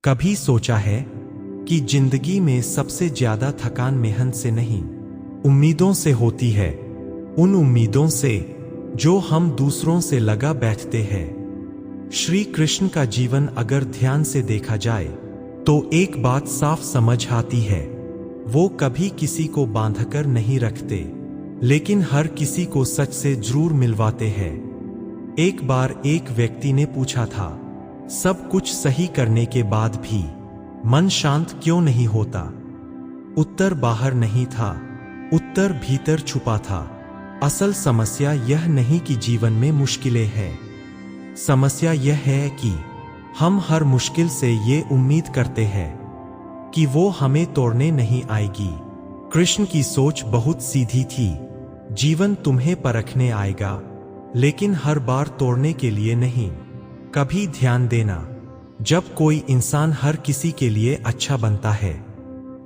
कभी सोचा है कि जिंदगी में सबसे ज्यादा थकान मेहनत से नहीं, उम्मीदों से होती है। उन उम्मीदों से जो हम दूसरों से लगा बैठते हैं। श्री कृष्ण का जीवन अगर ध्यान से देखा जाए तो एक बात साफ समझ आती है, वो कभी किसी को बांधकर नहीं रखते, लेकिन हर किसी को सच से जरूर मिलवाते हैं। एक बार एक व्यक्ति ने पूछा था, सब कुछ सही करने के बाद भी मन शांत क्यों नहीं होता? उत्तर बाहर नहीं था, उत्तर भीतर छुपा था। असल समस्या यह नहीं कि जीवन में मुश्किलें हैं, समस्या यह है कि हम हर मुश्किल से ये उम्मीद करते हैं कि वो हमें तोड़ने नहीं आएगी। कृष्ण की सोच बहुत सीधी थी, जीवन तुम्हें परखने आएगा, लेकिन हर बार तोड़ने के लिए नहीं। कभी ध्यान देना, जब कोई इंसान हर किसी के लिए अच्छा बनता है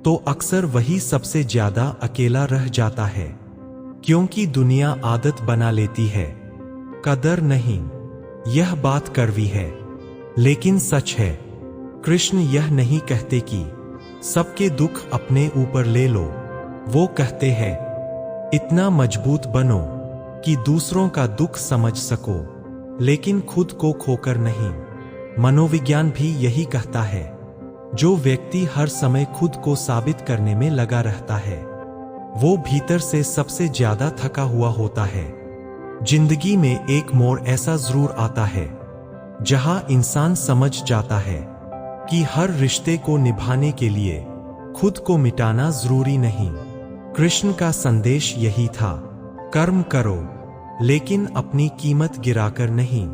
तो अक्सर वही सबसे ज्यादा अकेला रह जाता है, क्योंकि दुनिया आदत बना लेती है, कदर नहीं। यह बात कड़वी है, लेकिन सच है। कृष्ण यह नहीं कहते कि सबके दुख अपने ऊपर ले लो, वो कहते हैं इतना मजबूत बनो कि दूसरों का दुख समझ सको, लेकिन खुद को खोकर नहीं। मनोविज्ञान भी यही कहता है, जो व्यक्ति हर समय खुद को साबित करने में लगा रहता है, वो भीतर से सबसे ज्यादा थका हुआ होता है। जिंदगी में एक मोड़ ऐसा जरूर आता है जहां इंसान समझ जाता है कि हर रिश्ते को निभाने के लिए खुद को मिटाना जरूरी नहीं। कृष्ण का संदेश यही था, कर्म करो लेकिन अपनी कीमत गिराकर नहीं।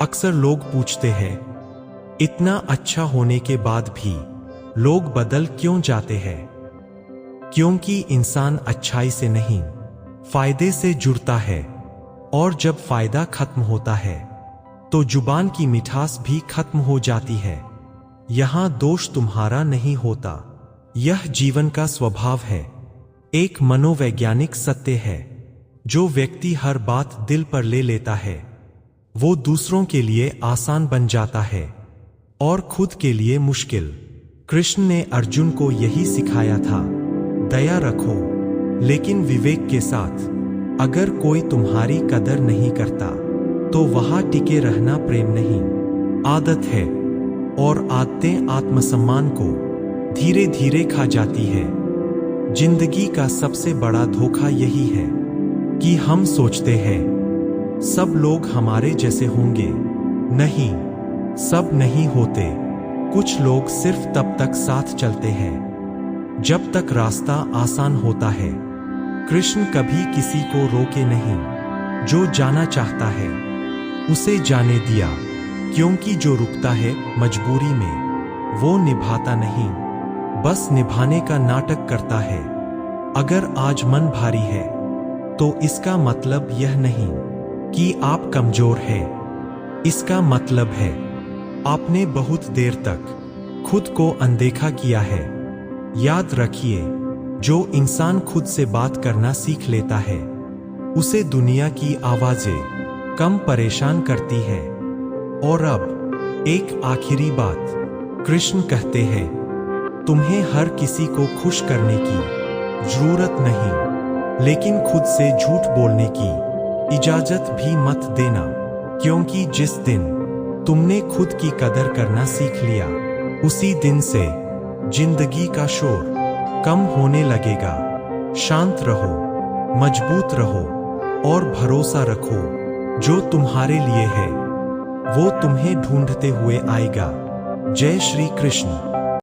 अक्सर लोग पूछते हैं, इतना अच्छा होने के बाद भी लोग बदल क्यों जाते हैं? क्योंकि इंसान अच्छाई से नहीं, फायदे से जुड़ता है, और जब फायदा खत्म होता है तो जुबान की मिठास भी खत्म हो जाती है। यहां दोष तुम्हारा नहीं होता, यह जीवन का स्वभाव है। एक मनोवैज्ञानिक सत्य है, जो व्यक्ति हर बात दिल पर ले लेता है वो दूसरों के लिए आसान बन जाता है और खुद के लिए मुश्किल। कृष्ण ने अर्जुन को यही सिखाया था, दया रखो लेकिन विवेक के साथ। अगर कोई तुम्हारी कदर नहीं करता तो वहां टिके रहना प्रेम नहीं, आदत है, और आदतें आत्मसम्मान को धीरे धीरे खा जाती है। जिंदगी का सबसे बड़ा धोखा यही है कि हम सोचते हैं सब लोग हमारे जैसे होंगे। नहीं, सब नहीं होते। कुछ लोग सिर्फ तब तक साथ चलते हैं जब तक रास्ता आसान होता है। कृष्ण कभी किसी को रोके नहीं, जो जाना चाहता है उसे जाने दिया, क्योंकि जो रुकता है मजबूरी में वो निभाता नहीं, बस निभाने का नाटक करता है। अगर आज मन भारी है तो इसका मतलब यह नहीं कि आप कमजोर हैं, इसका मतलब है आपने बहुत देर तक खुद को अनदेखा किया है। याद रखिए, जो इंसान खुद से बात करना सीख लेता है उसे दुनिया की आवाजें कम परेशान करती है। और अब एक आखिरी बात, कृष्ण कहते हैं, तुम्हें हर किसी को खुश करने की जरूरत नहीं, लेकिन खुद से झूठ बोलने की इजाजत भी मत देना, क्योंकि जिस दिन तुमने खुद की कदर करना सीख लिया उसी दिन से जिंदगी का शोर कम होने लगेगा। शांत रहो, मजबूत रहो और भरोसा रखो, जो तुम्हारे लिए है वो तुम्हें ढूंढते हुए आएगा। जय श्री कृष्ण।